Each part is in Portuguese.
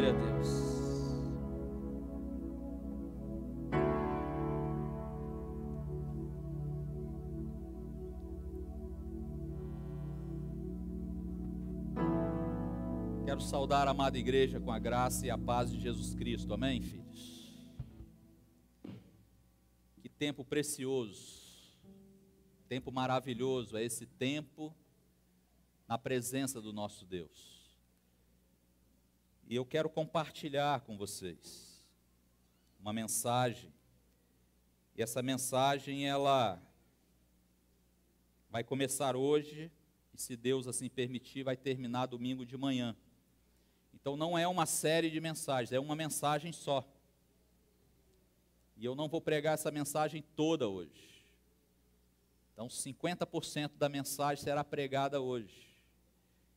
Glória a Deus. Quero saudar a amada igreja com a graça e a paz de Jesus Cristo. Amém, filhos? Que tempo precioso, tempo maravilhoso é esse tempo na presença do nosso Deus. E eu quero compartilhar com vocês uma mensagem. E essa mensagem, ela vai começar hoje, e se Deus assim permitir, vai terminar domingo de manhã. Então não é uma série de mensagens, é uma mensagem só. E eu não vou pregar essa mensagem toda hoje. Então 50% da mensagem será pregada hoje.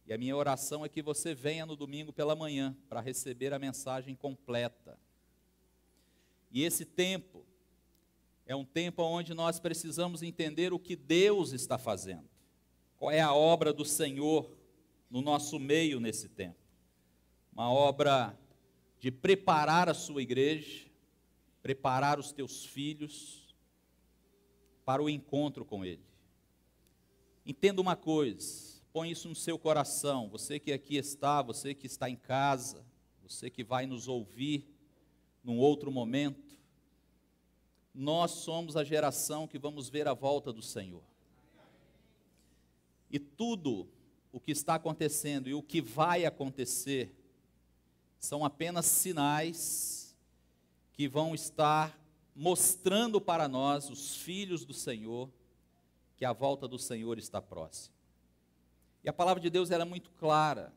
E a minha oração é que você venha no domingo pela manhã para receber a mensagem completa. E esse tempo é um tempo onde nós precisamos entender o que Deus está fazendo. Qual é a obra do Senhor no nosso meio nesse tempo. Uma obra de preparar a sua igreja, preparar os teus filhos para o encontro com Ele. Entenda uma coisa. Põe isso no seu coração, você que aqui está, você que está em casa, você que vai nos ouvir num outro momento. Nós somos a geração que vamos ver a volta do Senhor. E tudo o que está acontecendo e o que vai acontecer são apenas sinais que vão estar mostrando para nós, os filhos do Senhor, que a volta do Senhor está próxima. E a palavra de Deus ela é muito clara.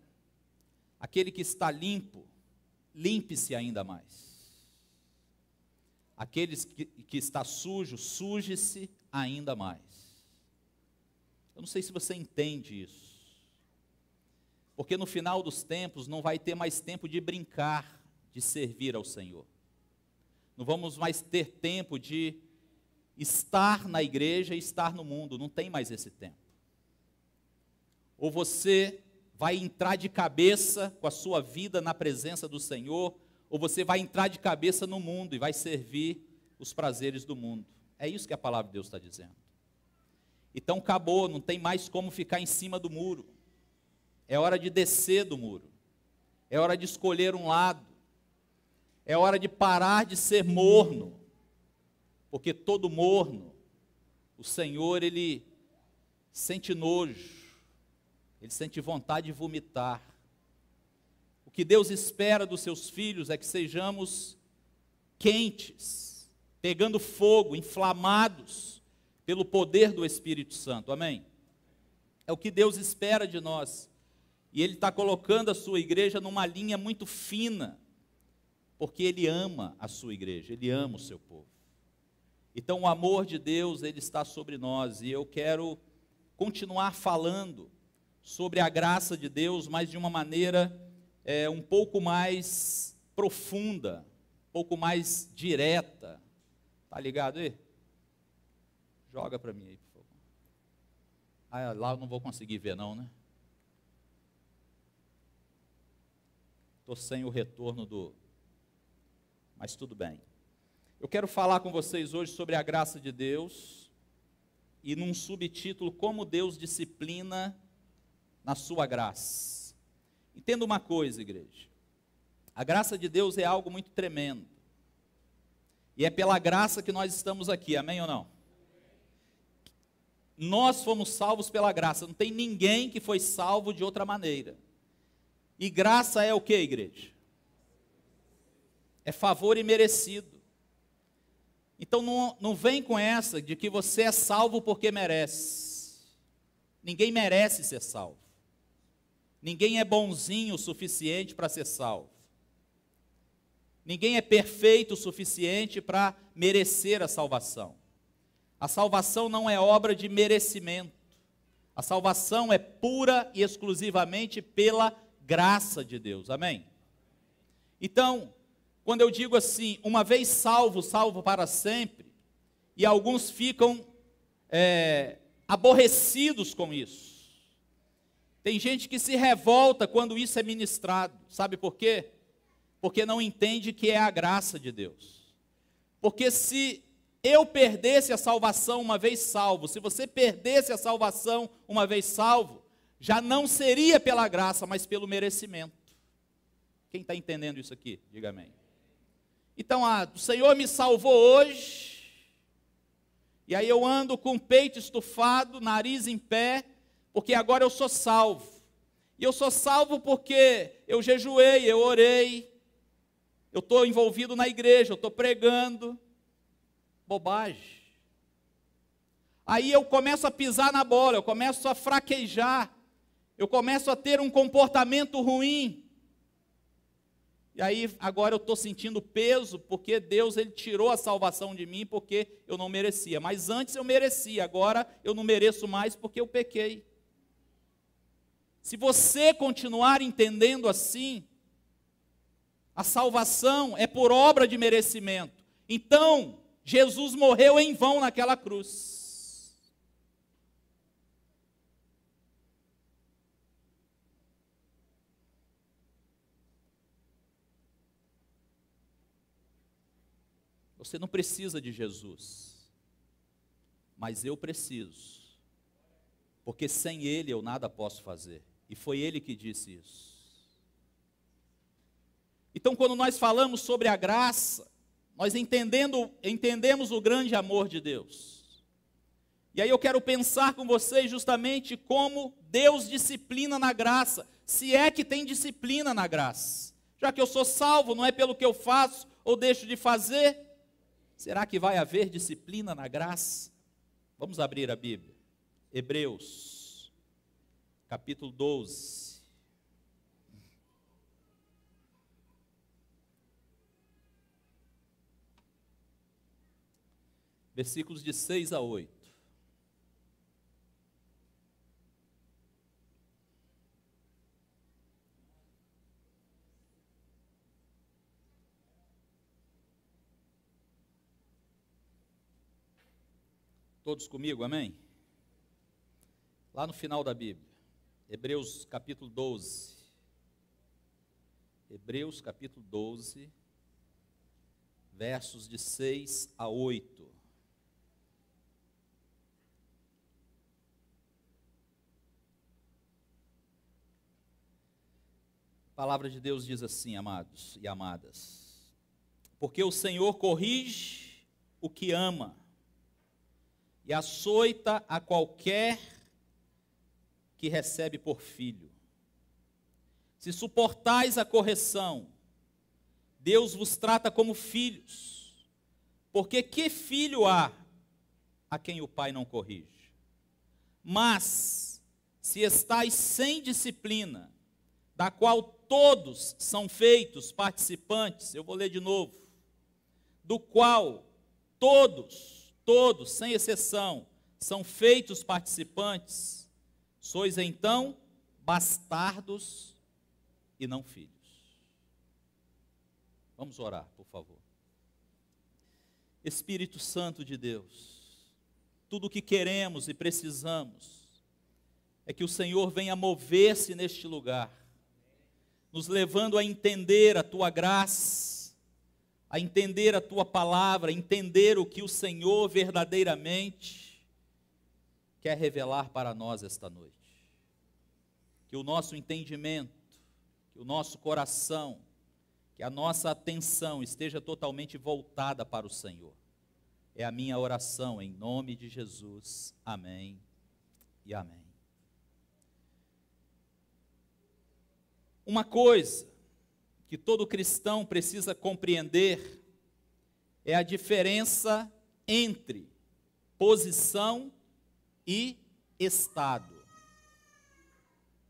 Aquele que está limpo, limpe-se ainda mais. Aquele que está sujo, suje-se ainda mais. Eu não sei se você entende isso. Porque no final dos tempos não vai ter mais tempo de brincar, de servir ao Senhor. Não vamos mais ter tempo de estar na igreja e estar no mundo. Não tem mais esse tempo. Ou você vai entrar de cabeça com a sua vida na presença do Senhor, ou você vai entrar de cabeça no mundo e vai servir os prazeres do mundo. É isso que a palavra de Deus está dizendo. Então acabou, não tem mais como ficar em cima do muro. É hora de descer do muro. É hora de escolher um lado. É hora de parar de ser morno. Porque todo morno, o Senhor, Ele sente nojo. Ele sente vontade de vomitar. O que Deus espera dos seus filhos é que sejamos quentes, pegando fogo, inflamados pelo poder do Espírito Santo. Amém? É o que Deus espera de nós. E Ele está colocando a sua igreja numa linha muito fina, porque Ele ama a sua igreja, Ele ama o seu povo. Então o amor de Deus, Ele está sobre nós, e eu quero continuar falando sobre a graça de Deus, mas de uma maneira um pouco mais profunda, um pouco mais direta. Tá ligado aí? Joga para mim aí, por favor. Ah, lá eu não vou conseguir ver não, né? Estou sem o retorno do... Mas tudo bem. Eu quero falar com vocês hoje sobre a graça de Deus, e num subtítulo, como Deus disciplina na sua graça. Entenda uma coisa, igreja. A graça de Deus é algo muito tremendo. E é pela graça que nós estamos aqui, amém ou não? Nós fomos salvos pela graça, não tem ninguém que foi salvo de outra maneira. E graça é o que, igreja? É favor imerecido. Então não vem com essa de que você é salvo porque merece. Ninguém merece ser salvo. Ninguém é bonzinho o suficiente para ser salvo. Ninguém é perfeito o suficiente para merecer a salvação. A salvação não é obra de merecimento. A salvação é pura e exclusivamente pela graça de Deus. Amém? Então, quando eu digo assim, uma vez salvo, salvo para sempre, e alguns ficam aborrecidos com isso. Tem gente que se revolta quando isso é ministrado. Sabe por quê? porque não entende que é a graça de Deus. Porque se eu perdesse a salvação uma vez salvo, se você perdesse a salvação uma vez salvo, já não seria pela graça, mas pelo merecimento. Quem está entendendo isso aqui? Diga amém. Então, o Senhor me salvou hoje, e aí eu ando com o peito estufado, nariz em pé, porque agora eu sou salvo. E eu sou salvo porque eu jejuei, eu orei, eu estou envolvido na igreja, eu estou pregando. Bobagem. Aí eu começo a pisar na bola, eu começo a fraquejar, eu começo a ter um comportamento ruim. E aí agora eu estou sentindo peso, porque Deus ele tirou a salvação de mim, porque eu não merecia. Mas antes eu merecia, agora eu não mereço mais porque eu pequei. Se você continuar entendendo assim, a salvação é por obra de merecimento. Então, Jesus morreu em vão naquela cruz. Você não precisa de Jesus, mas eu preciso, porque sem Ele eu nada posso fazer. E foi Ele que disse isso. Então, quando nós falamos sobre a graça, nós entendemos o grande amor de Deus. E aí eu quero pensar com vocês justamente como Deus disciplina na graça, se é que tem disciplina na graça. Já que eu sou salvo, não é pelo que eu faço ou deixo de fazer, será que vai haver disciplina na graça? Vamos abrir a Bíblia. Hebreus, capítulo 12. Versículos de 6 a 8. Todos comigo, amém? Lá no final da Bíblia, Hebreus capítulo 12. Hebreus capítulo 12, versos de 6 a 8. A palavra de Deus diz assim, amados e amadas: porque o Senhor corrige o que ama e açoita a qualquer que recebe por filho. Se suportais a correção, Deus vos trata como filhos, porque que filho há a quem o pai não corrige? Mas, se estais sem disciplina, da qual todos são feitos participantes, eu vou ler de novo, do qual todos, sem exceção, são feitos participantes, sois então bastardos e não filhos. Vamos orar, por favor. Espírito Santo de Deus, tudo o que queremos e precisamos é que o Senhor venha mover-se neste lugar, nos levando a entender a Tua graça, a entender a Tua palavra, a entender o que o Senhor verdadeiramente quer revelar para nós esta noite. Que o nosso entendimento, que o nosso coração, que a nossa atenção esteja totalmente voltada para o Senhor. É a minha oração em nome de Jesus. Amém e amém. Uma coisa que todo cristão precisa compreender é a diferença entre posição e estado.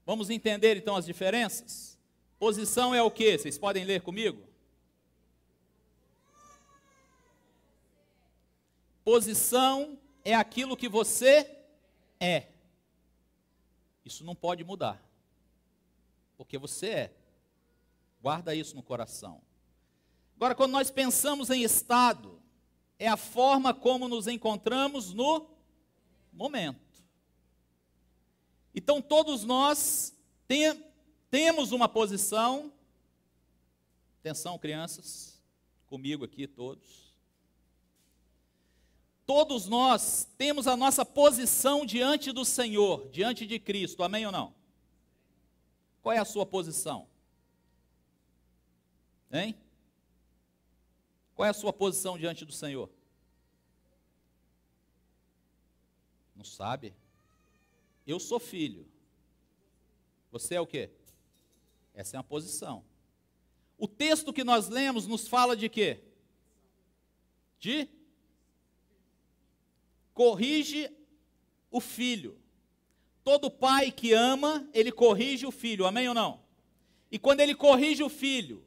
Vamos entender então as diferenças? Posição é o quê? Vocês podem ler comigo? Posição é aquilo que você é. Isso não pode mudar, porque você é. Guarda isso no coração. Agora, quando nós pensamos em estado, é a forma como nos encontramos no momento. Então, todos nós temos uma posição, Atenção, crianças, comigo aqui todos. Todos nós temos a nossa posição diante do Senhor, diante de Cristo, amém ou não? Qual é a sua posição? Hein? Qual é a sua posição diante do Senhor? Não sabe? Eu sou filho. Você é o quê? Essa é uma posição. O texto que nós lemos nos fala de quê? De corrige o filho. Todo pai que ama, ele corrige o filho, amém ou não? E quando ele corrige o filho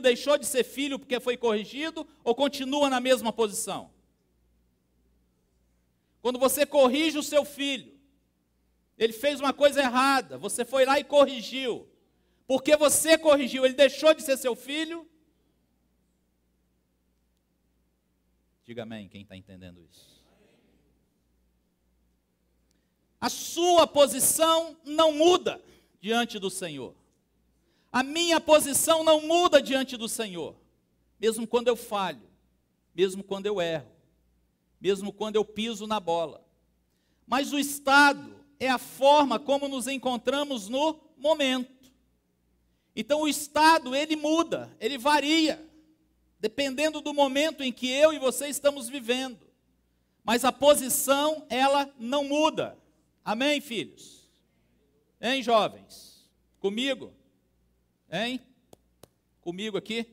deixou de ser filho porque foi corrigido ou continua na mesma posição? Quando você corrige o seu filho, ele fez uma coisa errada, você foi lá e corrigiu. Porque você corrigiu, ele deixou de ser seu filho? Diga amém, quem está entendendo isso. A sua posição não muda diante do Senhor. A minha posição não muda diante do Senhor. Mesmo quando eu falho, mesmo quando eu erro, mesmo quando eu piso na bola. Mas o estado é a forma como nos encontramos no momento. Então o estado, ele muda, ele varia, dependendo do momento em que eu e você estamos vivendo. Mas a posição, ela não muda. Amém, filhos? Hein, jovens? Comigo? Hein? Comigo aqui?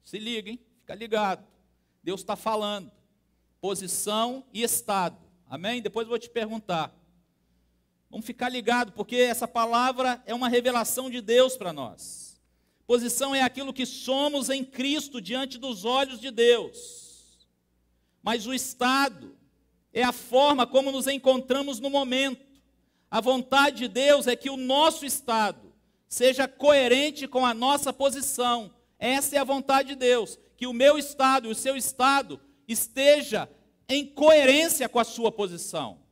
Se liga, hein? Fica ligado. Deus está falando. Posição e estado. Amém? Depois eu vou te perguntar. Vamos ficar ligado, porque essa palavra é uma revelação de Deus para nós. Posição é aquilo que somos em Cristo diante dos olhos de Deus. Mas o estado é a forma como nos encontramos no momento. A vontade de Deus é que o nosso estado seja coerente com a nossa posição. Essa é a vontade de Deus, que o meu estado e o seu estado esteja em coerência com a sua posição.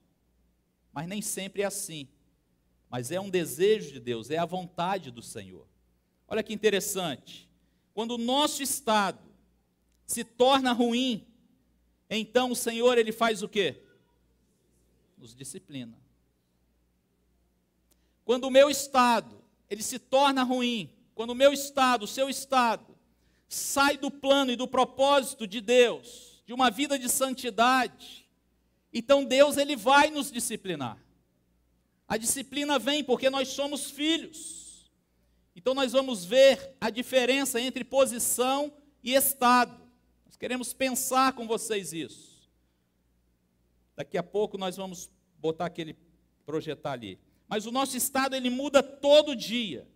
Mas nem sempre é assim. Mas é um desejo de Deus, é a vontade do Senhor. Olha que interessante. Quando o nosso estado se torna ruim, então o Senhor, ele faz o quê? Nos disciplina. Quando o meu estado, ele se torna ruim, quando o meu estado, o seu estado, sai do plano e do propósito de Deus, de uma vida de santidade, então Deus, ele vai nos disciplinar. A disciplina vem porque nós somos filhos. Então nós vamos ver a diferença entre posição e estado. Nós queremos pensar com vocês isso. Daqui a pouco nós vamos botar projetar ali. Mas o nosso estado, ele muda todo dia.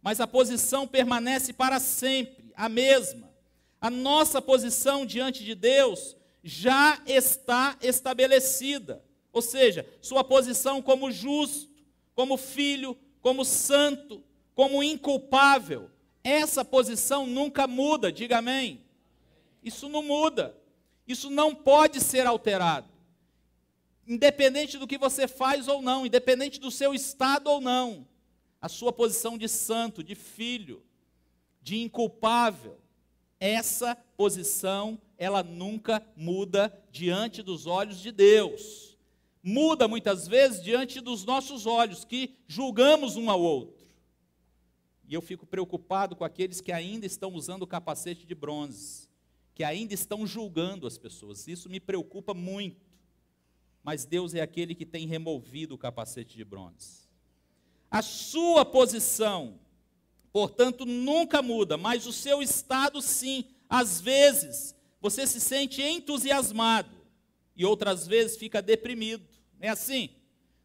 Mas a posição permanece para sempre, a mesma. A nossa posição diante de Deus já está estabelecida. Ou seja, sua posição como justo, como filho, como santo, como inculpável. Essa posição nunca muda, diga amém. Isso não muda. Isso não pode ser alterado. Independente do que você faz ou não, independente do seu estado ou não, a sua posição de santo, de filho, de inculpável, essa posição, ela nunca muda diante dos olhos de Deus. Muda muitas vezes diante dos nossos olhos, que julgamos um ao outro. E eu fico preocupado com aqueles que ainda estão usando o capacete de bronze, que ainda estão julgando as pessoas. Isso me preocupa muito. Mas Deus é aquele que tem removido o capacete de bronze. A sua posição, portanto, nunca muda, mas o seu estado sim. Às vezes, você se sente entusiasmado e outras vezes fica deprimido. Não é assim?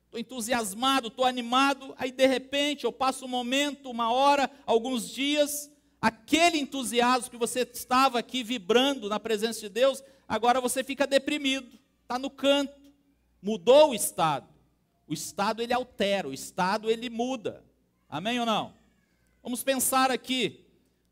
Estou entusiasmado, estou animado, aí de repente eu passo um momento, uma hora, alguns dias, aquele entusiasmo que você estava aqui vibrando na presença de Deus, agora você fica deprimido, está no canto. Mudou o estado. O estado, ele altera, o estado, ele muda. Amém ou não? Vamos pensar aqui.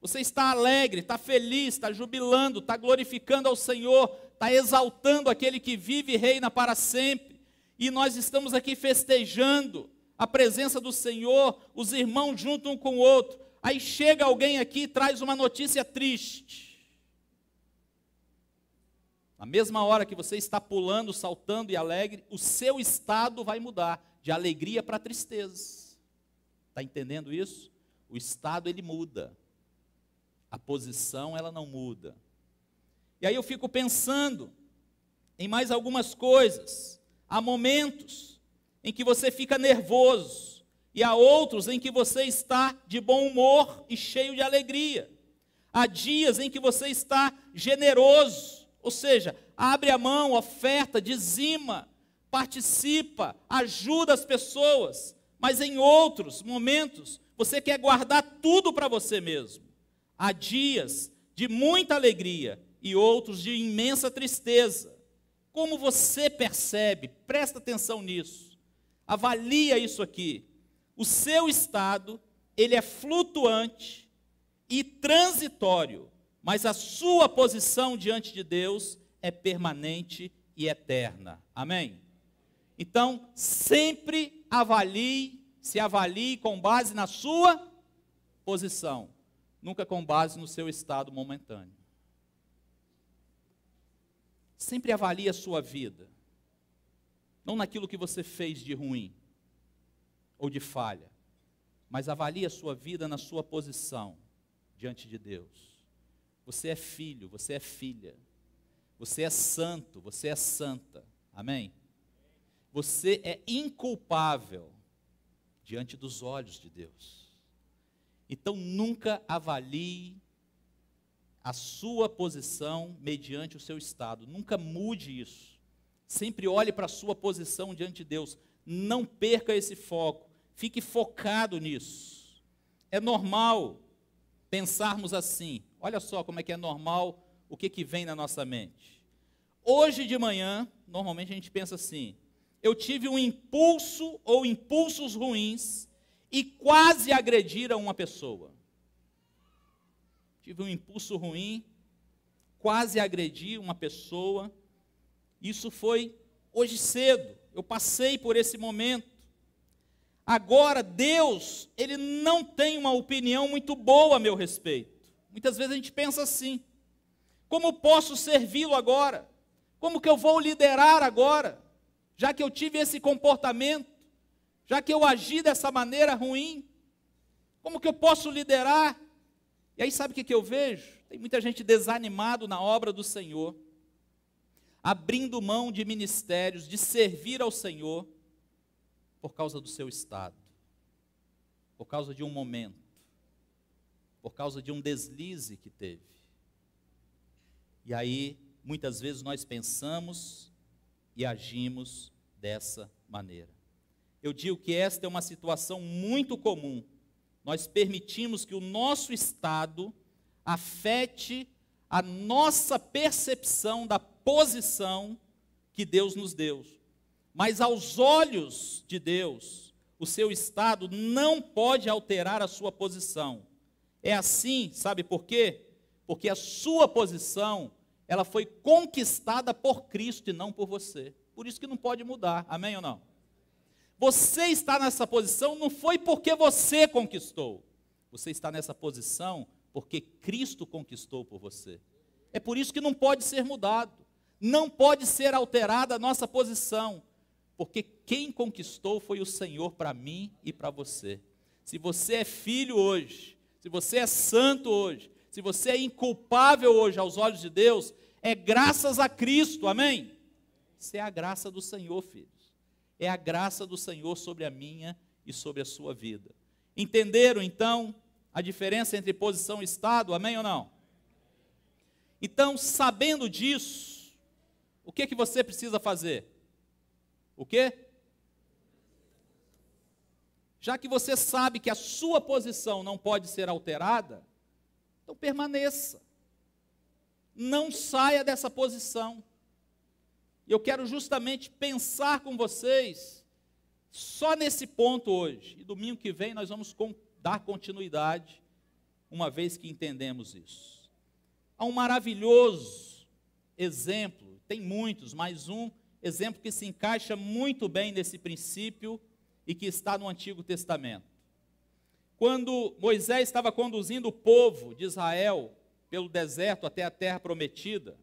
Você está alegre, está feliz, está jubilando, está glorificando ao Senhor, está exaltando aquele que vive e reina para sempre. E nós estamos aqui festejando a presença do Senhor, os irmãos junto um com o outro. Aí chega alguém aqui e traz uma notícia triste. Na mesma hora que você está pulando, saltando e alegre, o seu estado vai mudar de alegria para tristeza. Está entendendo isso? O estado ele muda. A posição ela não muda. E aí eu fico pensando em mais algumas coisas. Há momentos em que você fica nervoso e há outros em que você está de bom humor e cheio de alegria. Há dias em que você está generoso, ou seja, abre a mão, oferta, dizima, participa, ajuda as pessoas, mas em outros momentos você quer guardar tudo para você mesmo. Há dias de muita alegria e outros de imensa tristeza. Como você percebe? Presta atenção nisso. Avalia isso aqui. O seu estado, ele é flutuante e transitório, mas a sua posição diante de Deus é permanente e eterna. Amém? Então, sempre se avalie com base na sua posição, nunca com base no seu estado momentâneo. Sempre avalie a sua vida, não naquilo que você fez de ruim ou de falha, mas avalie a sua vida na sua posição diante de Deus. Você é filho, você é filha, você é santo, você é santa, amém? Você é inculpável diante dos olhos de Deus. Então nunca avalie a sua posição mediante o seu estado. Nunca mude isso. Sempre olhe para a sua posição diante de Deus. Não perca esse foco. Fique focado nisso. É normal pensarmos assim. Olha só como é que é normal, o que vem na nossa mente. Hoje de manhã, normalmente a gente pensa assim: eu tive um impulso ou impulsos ruins e quase agrediram uma pessoa. Tive um impulso ruim, quase agredi uma pessoa. Isso foi hoje cedo. Eu passei por esse momento. Agora, Deus, Ele não tem uma opinião muito boa a meu respeito. Muitas vezes a gente pensa assim: como posso servi-lo agora? Como que eu vou liderar agora? Já que eu tive esse comportamento, já que eu agi dessa maneira ruim, como que eu posso liderar? E aí sabe o que eu vejo? Tem muita gente desanimado na obra do Senhor, abrindo mão de ministérios, de servir ao Senhor, por causa do seu estado, por causa de um momento, por causa de um deslize que teve. E aí, muitas vezes nós pensamos e agimos dessa maneira. Eu digo que esta é uma situação muito comum. Nós permitimos que o nosso estado afete a nossa percepção da posição que Deus nos deu. Mas aos olhos de Deus, o seu estado não pode alterar a sua posição. É assim, sabe por quê? Porque a sua posição, ela foi conquistada por Cristo e não por você. Por isso que não pode mudar, amém ou não? Você está nessa posição não foi porque você conquistou. Você está nessa posição porque Cristo conquistou por você. É por isso que não pode ser mudado. Não pode ser alterada a nossa posição. Porque quem conquistou foi o Senhor para mim e para você. Se você é filho hoje, se você é santo hoje, se você é inculpável hoje aos olhos de Deus, é graças a Cristo, amém? Isso é a graça do Senhor, filhos. É a graça do Senhor sobre a minha e sobre a sua vida. Entenderam, então, a diferença entre posição e estado, amém ou não? Então, sabendo disso, o que você precisa fazer? O quê? Já que você sabe que a sua posição não pode ser alterada, então permaneça. Não saia dessa posição. E eu quero justamente pensar com vocês só nesse ponto hoje. E domingo que vem nós vamos dar continuidade, uma vez que entendemos isso. Há um maravilhoso exemplo, tem muitos, mas um exemplo que se encaixa muito bem nesse princípio e que está no Antigo Testamento. quando Moisés estava conduzindo o povo de Israel pelo deserto até a terra prometida,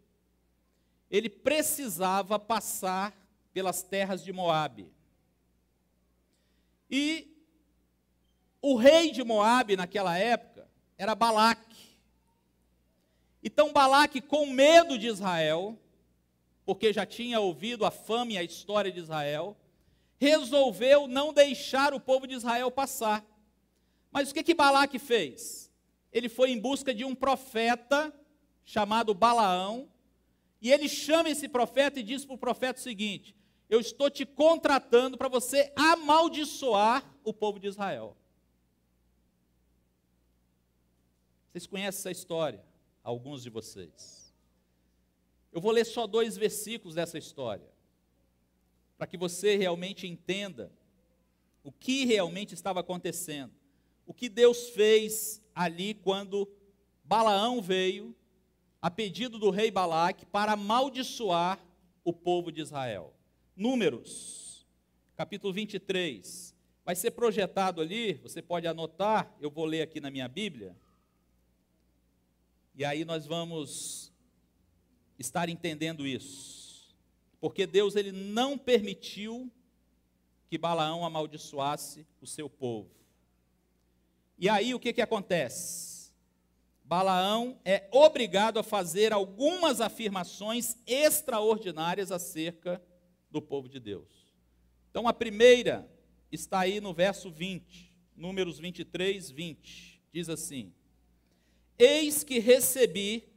ele precisava passar pelas terras de Moabe. E o rei de Moabe naquela época era Balaque. Então Balaque, com medo de Israel, porque já tinha ouvido a fama e a história de Israel, resolveu não deixar o povo de Israel passar. Mas o que Balaque fez? Ele foi em busca de um profeta chamado Balaão, e ele chama esse profeta e diz para o profeta o seguinte: eu estou te contratando para você amaldiçoar o povo de Israel. Vocês conhecem essa história? Alguns de vocês. Eu vou ler só 2 versículos dessa história, para que você realmente entenda o que realmente estava acontecendo. O que Deus fez ali quando Balaão veio, a pedido do rei Balaque, para amaldiçoar o povo de Israel. Números, capítulo 23. Vai ser projetado ali, você pode anotar, eu vou ler aqui na minha Bíblia. E aí nós vamos estar entendendo isso. Porque Deus, ele não permitiu que Balaão amaldiçoasse o seu povo. E aí o que acontece? Balaão é obrigado a fazer algumas afirmações extraordinárias acerca do povo de Deus. Então a primeira está aí no verso 20, Números 23, 20. Diz assim: eis que recebi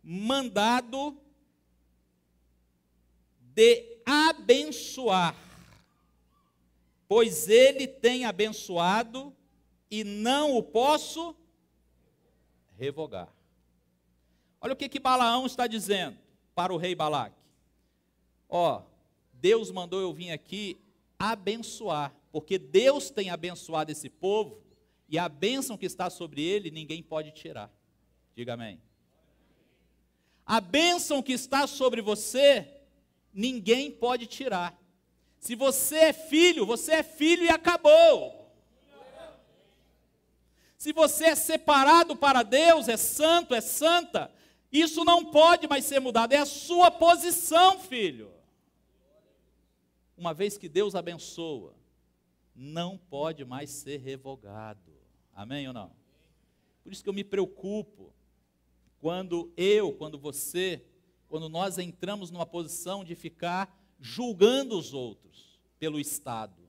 mandado de abençoar, pois ele tem abençoado e não o posso revogar. Olha o que Balaão está dizendo para o rei Balaque. Deus mandou eu vir aqui abençoar, porque Deus tem abençoado esse povo, e a bênção que está sobre ele, ninguém pode tirar. Diga amém. A bênção que está sobre você, ninguém pode tirar. Se você é filho e acabou. Se você é separado para Deus, é santo, é santa, isso não pode mais ser mudado, é a sua posição, filho. Uma vez que Deus abençoa, não pode mais ser revogado. Amém ou não? Por isso que eu me preocupo quando nós entramos numa posição de ficar julgando os outros pelo Estado.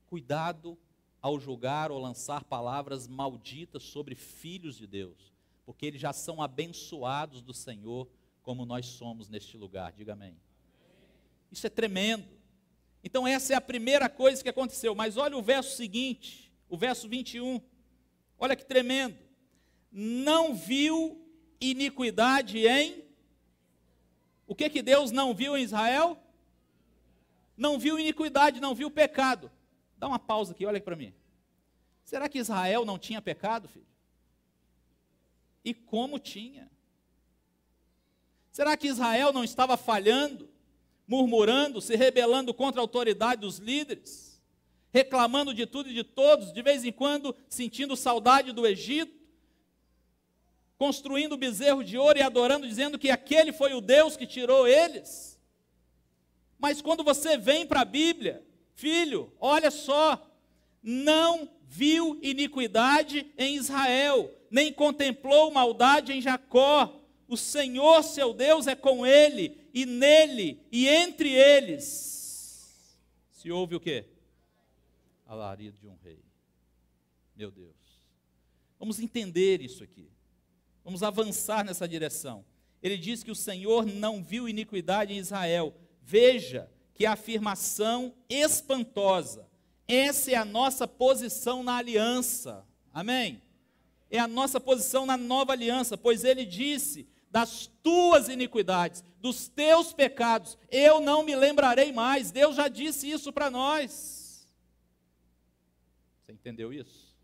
Cuidado ao julgar ou lançar palavras malditas sobre filhos de Deus, porque eles já são abençoados do Senhor, como nós somos neste lugar. Diga amém. Isso é tremendo. Então essa é a primeira coisa que aconteceu. Mas olha o verso seguinte, o verso 21. Olha que tremendo. Não viu iniquidade em... O que Deus não viu em Israel? Não viu iniquidade, não viu pecado. Dá uma pausa aqui, olha aqui para mim. Será que Israel não tinha pecado, filho? E como tinha? Será que Israel não estava falhando, murmurando, se rebelando contra a autoridade dos líderes, reclamando de tudo e de todos, de vez em quando sentindo saudade do Egito, construindo bezerro de ouro e adorando, dizendo que aquele foi o Deus que tirou eles? Mas quando você vem para a Bíblia, filho, olha só, não viu iniquidade em Israel, nem contemplou maldade em Jacó. O Senhor seu Deus é com ele, e nele, e entre eles, se ouve o quê? Alarido de um rei. Meu Deus. Vamos entender isso aqui. Vamos avançar nessa direção. Ele diz que o Senhor não viu iniquidade em Israel. Veja que afirmação espantosa. Essa é a nossa posição na aliança. Amém? É a nossa posição na nova aliança, pois ele disse: das tuas iniquidades, dos teus pecados, eu não me lembrarei mais. Deus já disse isso para nós. Você entendeu isso?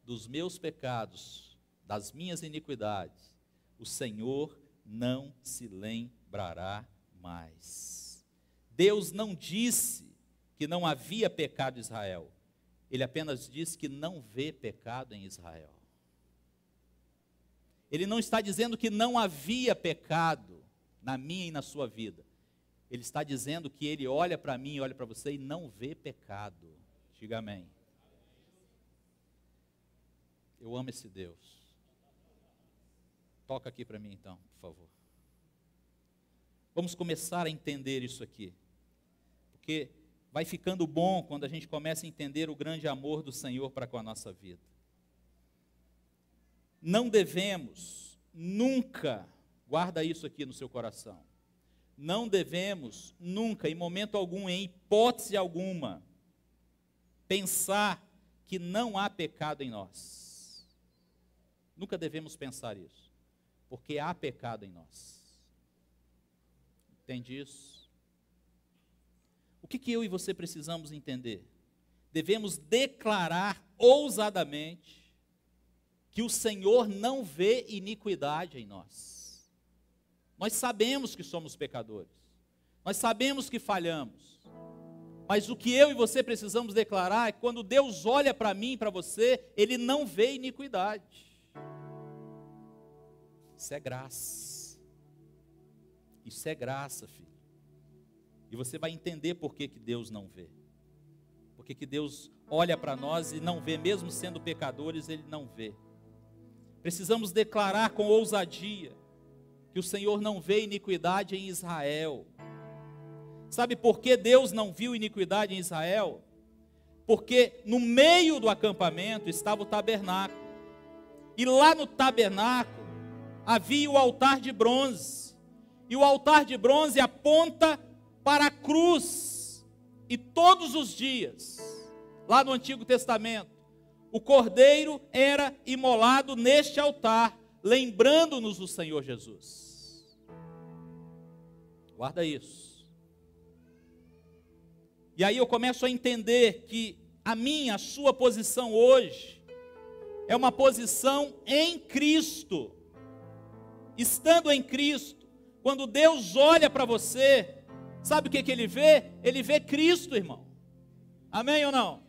Dos meus pecados, das minhas iniquidades, o Senhor não se lembrará mais. Deus não disse que não havia pecado em Israel. Ele apenas diz que não vê pecado em Israel. Ele não está dizendo que não havia pecado na minha e na sua vida. Ele está dizendo que ele olha para mim e olha para você e não vê pecado. Diga amém. Eu amo esse Deus. Toca aqui para mim então, por favor. Vamos começar a entender isso aqui. Porque vai ficando bom quando a gente começa a entender o grande amor do Senhor para com a nossa vida. Não devemos nunca, guarda isso aqui no seu coração, não devemos nunca, em momento algum, em hipótese alguma, pensar que não há pecado em nós. Nunca devemos pensar isso, porque há pecado em nós. Entende isso? O que eu e você precisamos entender? Devemos declarar ousadamente que o Senhor não vê iniquidade em nós. Nós sabemos que somos pecadores. Nós sabemos que falhamos. Mas o que eu e você precisamos declarar é que quando Deus olha para mim e para você, Ele não vê iniquidade. Isso é graça. Isso é graça, filho. E você vai entender por que Deus não vê. Porque que Deus olha para nós e não vê, mesmo sendo pecadores, Ele não vê. Precisamos declarar com ousadia que o Senhor não vê iniquidade em Israel. Sabe por que Deus não viu iniquidade em Israel? Porque no meio do acampamento estava o tabernáculo. E lá no tabernáculo havia o altar de bronze. E o altar de bronze aponta para a cruz. E todos os dias, lá no Antigo Testamento, o cordeiro era imolado neste altar, lembrando-nos do Senhor Jesus. Guarda isso. E aí eu começo a entender que a sua posição hoje, é uma posição em Cristo. Estando em Cristo, quando Deus olha para você, sabe o que Ele vê? Ele vê Cristo, irmão. Amém ou não?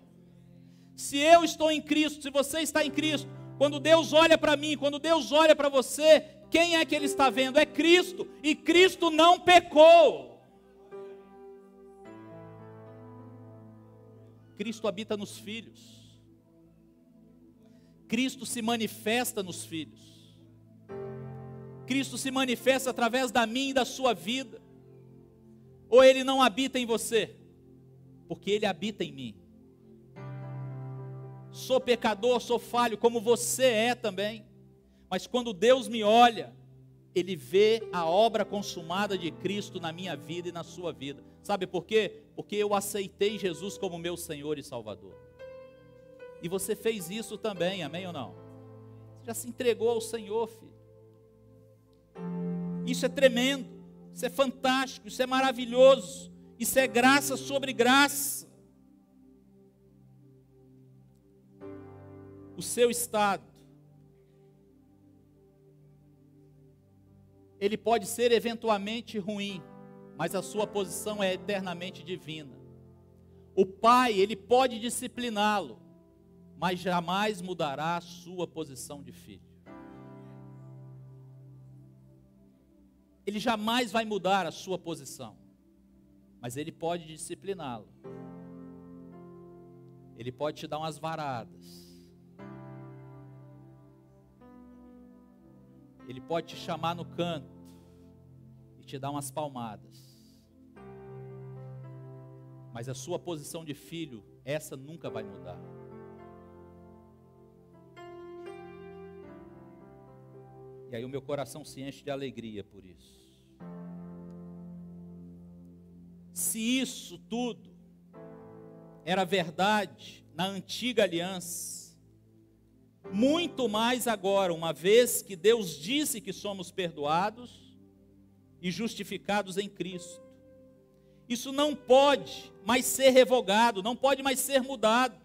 Se eu estou em Cristo, se você está em Cristo, quando Deus olha para mim, quando Deus olha para você, quem é que Ele está vendo? É Cristo, e Cristo não pecou. Cristo habita nos filhos. Cristo se manifesta nos filhos. Cristo se manifesta através da minha e da sua vida. Ou Ele não habita em você? Porque Ele habita em mim. Sou pecador, sou falho, como você é também. Mas quando Deus me olha, Ele vê a obra consumada de Cristo na minha vida e na sua vida. Sabe por quê? Porque eu aceitei Jesus como meu Senhor e Salvador. E você fez isso também, amém ou não? Você já se entregou ao Senhor, filho. Isso é tremendo, isso é fantástico, isso é maravilhoso. Isso é graça sobre graça. O seu estado, ele pode ser eventualmente ruim, mas a sua posição é eternamente divina. O pai, ele pode discipliná-lo, mas jamais mudará a sua posição de filho. Ele jamais vai mudar a sua posição, mas ele pode discipliná-lo. Ele pode te dar umas varadas. Ele pode te chamar no canto e te dar umas palmadas. Mas a sua posição de filho, essa nunca vai mudar. E aí o meu coração se enche de alegria por isso. Se isso tudo era verdade na antiga aliança, muito mais agora, uma vez que Deus disse que somos perdoados e justificados em Cristo. Isso não pode mais ser revogado, não pode mais ser mudado.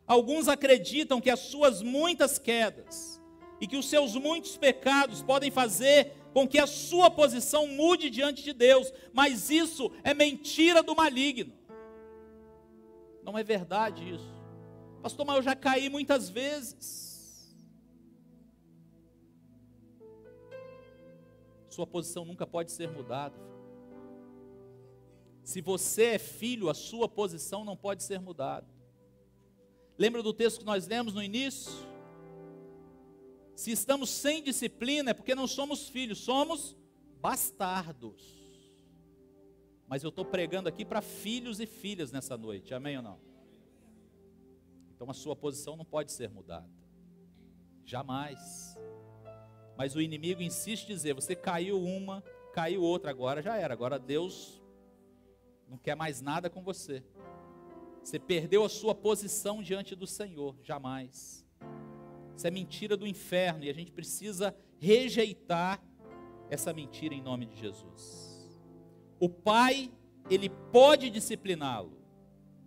Alguns acreditam que as suas muitas quedas e que os seus muitos pecados podem fazer com que a sua posição mude diante de Deus, mas isso é mentira do maligno. Não é verdade isso. Pastor, mas eu já caí muitas vezes. Sua posição nunca pode ser mudada. Se você é filho, a sua posição não pode ser mudada. Lembra do texto que nós lemos no início? Se estamos sem disciplina é porque não somos filhos, somos bastardos. Mas eu estou pregando aqui para filhos e filhas nessa noite, amém ou não? Então a sua posição não pode ser mudada, jamais. Mas o inimigo insiste em dizer, você caiu uma, caiu outra, agora já era, agora Deus não quer mais nada com você. Você perdeu a sua posição diante do Senhor, jamais. Isso é mentira do inferno e a gente precisa rejeitar essa mentira em nome de Jesus. O pai, ele pode discipliná-lo,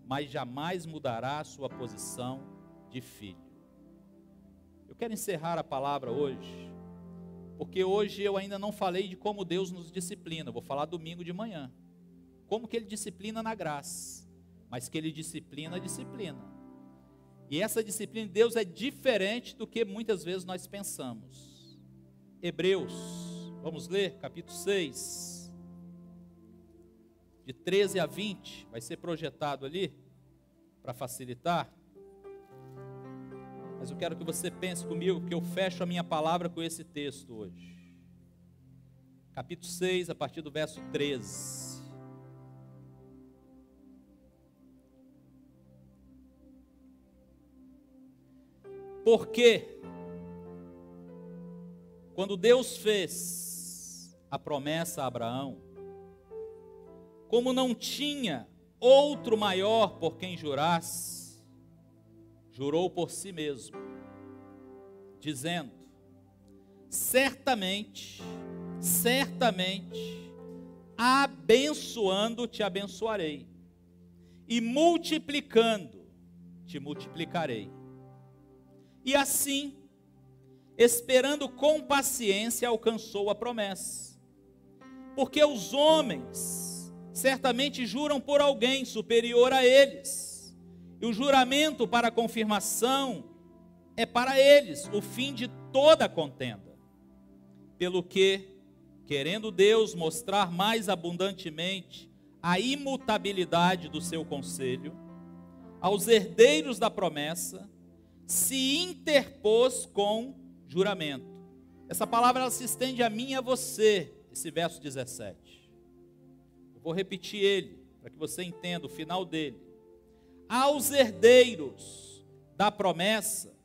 mas jamais mudará a sua posição de filho. Eu quero encerrar a palavra hoje, porque hoje eu ainda não falei de como Deus nos disciplina. Vou falar domingo de manhã. Como que Ele disciplina na graça, mas que Ele disciplina, disciplina. E essa disciplina de Deus é diferente do que muitas vezes nós pensamos. Hebreus, vamos ler, capítulo 6. De 13 a 20, vai ser projetado ali, para facilitar. Mas eu quero que você pense comigo, que eu fecho a minha palavra com esse texto hoje. Capítulo 6, a partir do verso 13. Porque, quando Deus fez a promessa a Abraão, como não tinha outro maior por quem jurasse, jurou por si mesmo, dizendo: certamente, abençoando te abençoarei, e multiplicando te multiplicarei. E assim, esperando com paciência, alcançou a promessa. Porque os homens certamente juram por alguém superior a eles, e o juramento para confirmação é para eles o fim de toda contenda. Pelo que, querendo Deus mostrar mais abundantemente a imutabilidade do seu conselho, aos herdeiros da promessa, se interpôs com juramento. Essa palavra ela se estende a mim e a você, esse verso 17. Vou repetir ele, para que você entenda o final dele. Aos herdeiros da promessa,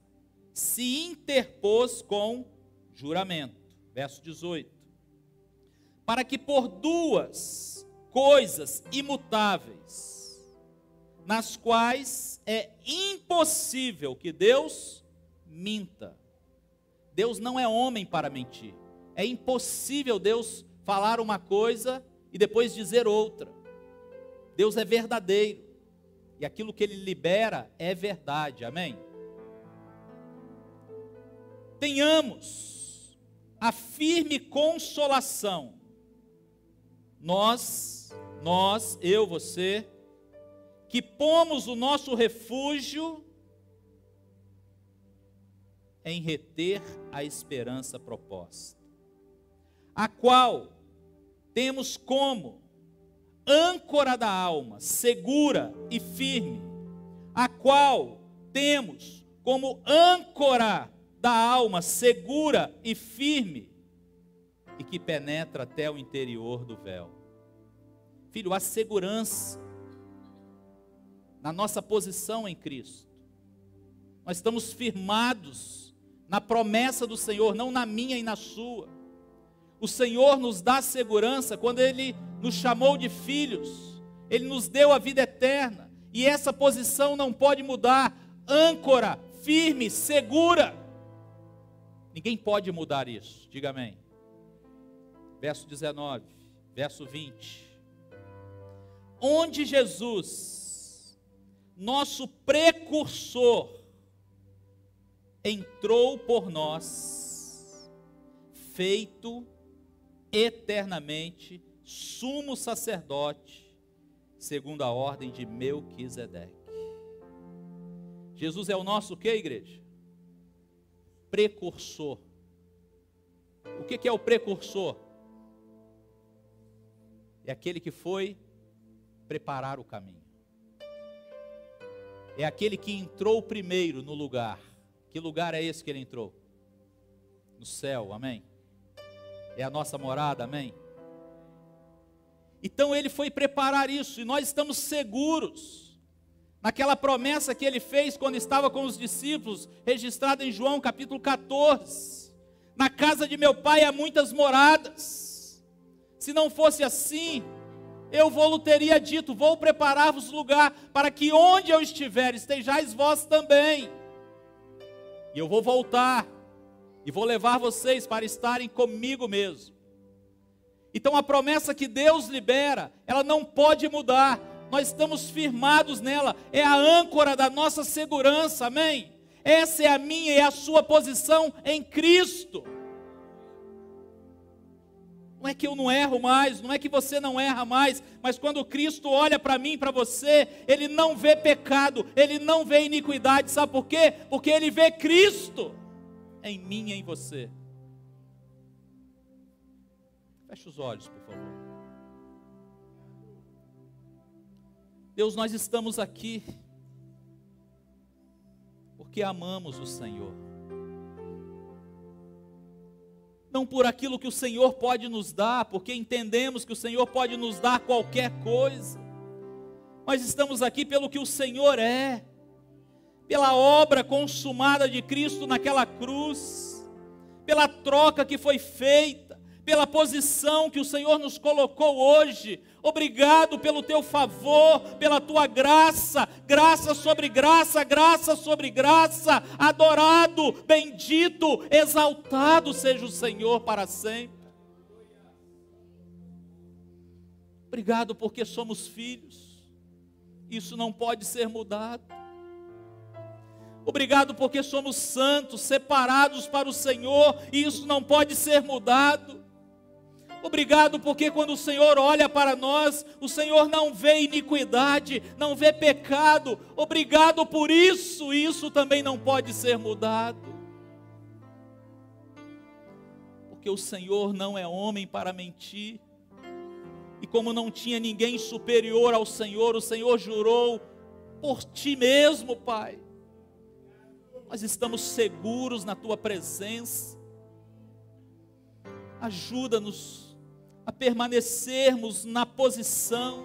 se interpôs com juramento. Verso 18. Para que por duas coisas imutáveis, nas quais é impossível que Deus minta. Deus não é homem para mentir. É impossível Deus falar uma coisa e depois dizer outra. Deus é verdadeiro, e aquilo que Ele libera é verdade, amém? Tenhamos a firme consolação, eu, você, que pomos o nosso refúgio em reter a esperança proposta, a qual temos como âncora da alma, segura e firme, a qual temos como âncora da alma, segura e firme, e que penetra até o interior do véu. Filho, há segurança na nossa posição em Cristo. Nós estamos firmados na promessa do Senhor, não na minha e na sua. O Senhor nos dá segurança quando Ele nos chamou de filhos. Ele nos deu a vida eterna. E essa posição não pode mudar. Âncora, firme, segura. Ninguém pode mudar isso. Diga amém. Verso 19, verso 20. Onde Jesus, nosso precursor, entrou por nós, feito eternamente sumo sacerdote, segundo a ordem de Melquisedeque. Jesus é o nosso o quê, igreja? Precursor. O que é o precursor? É aquele que foi preparar o caminho. É aquele que entrou primeiro no lugar. Que lugar é esse que ele entrou? No céu, amém? É a nossa morada, amém? Então ele foi preparar isso, e nós estamos seguros naquela promessa que ele fez quando estava com os discípulos, registrada em João capítulo 14. Na casa de meu pai há muitas moradas. Se não fosse assim, eu vou-lhe teria dito: vou preparar-vos lugar, para que onde eu estiver, estejais vós também. E eu vou voltar, e vou levar vocês para estarem comigo mesmo. Então a promessa que Deus libera, ela não pode mudar. Nós estamos firmados nela, é a âncora da nossa segurança, amém? Essa é a minha e a sua posição em Cristo. Não é que eu não erro mais, não é que você não erra mais, mas quando Cristo olha para mim, para você, Ele não vê pecado, Ele não vê iniquidade, sabe por quê? Porque Ele vê Cristo em mim e em você. Feche os olhos, por favor. Deus, nós estamos aqui porque amamos o Senhor. Não por aquilo que o Senhor pode nos dar, porque entendemos que o Senhor pode nos dar qualquer coisa. Mas estamos aqui pelo que o Senhor é, pela obra consumada de Cristo naquela cruz, pela troca que foi feita, pela posição que o Senhor nos colocou hoje. Obrigado pelo teu favor, pela tua graça, graça sobre graça, graça sobre graça. Adorado, bendito, exaltado seja o Senhor para sempre. Obrigado porque somos filhos, isso não pode ser mudado. Obrigado porque somos santos, separados para o Senhor, e isso não pode ser mudado. Obrigado porque quando o Senhor olha para nós, o Senhor não vê iniquidade, não vê pecado. Obrigado por isso, e isso também não pode ser mudado. Porque o Senhor não é homem para mentir, e como não tinha ninguém superior ao Senhor, o Senhor jurou por ti mesmo, Pai. Nós estamos seguros na tua presença. Ajuda-nos a permanecermos na posição,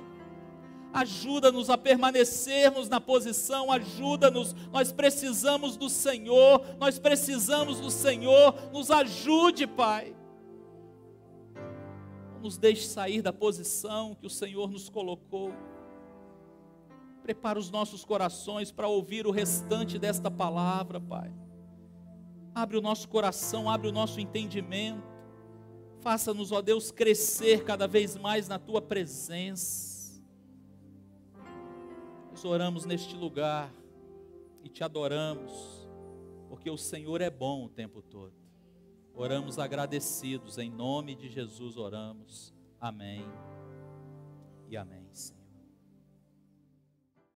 ajuda-nos a permanecermos na posição, ajuda-nos, nós precisamos do Senhor, nos ajude, Pai. Não nos deixe sair da posição que o Senhor nos colocou. Prepara os nossos corações para ouvir o restante desta palavra, Pai. Abre o nosso coração, abre o nosso entendimento. Faça-nos, ó Deus, crescer cada vez mais na Tua presença. Nós oramos neste lugar e Te adoramos, porque o Senhor é bom o tempo todo. Oramos agradecidos, em nome de Jesus oramos. Amém e amém.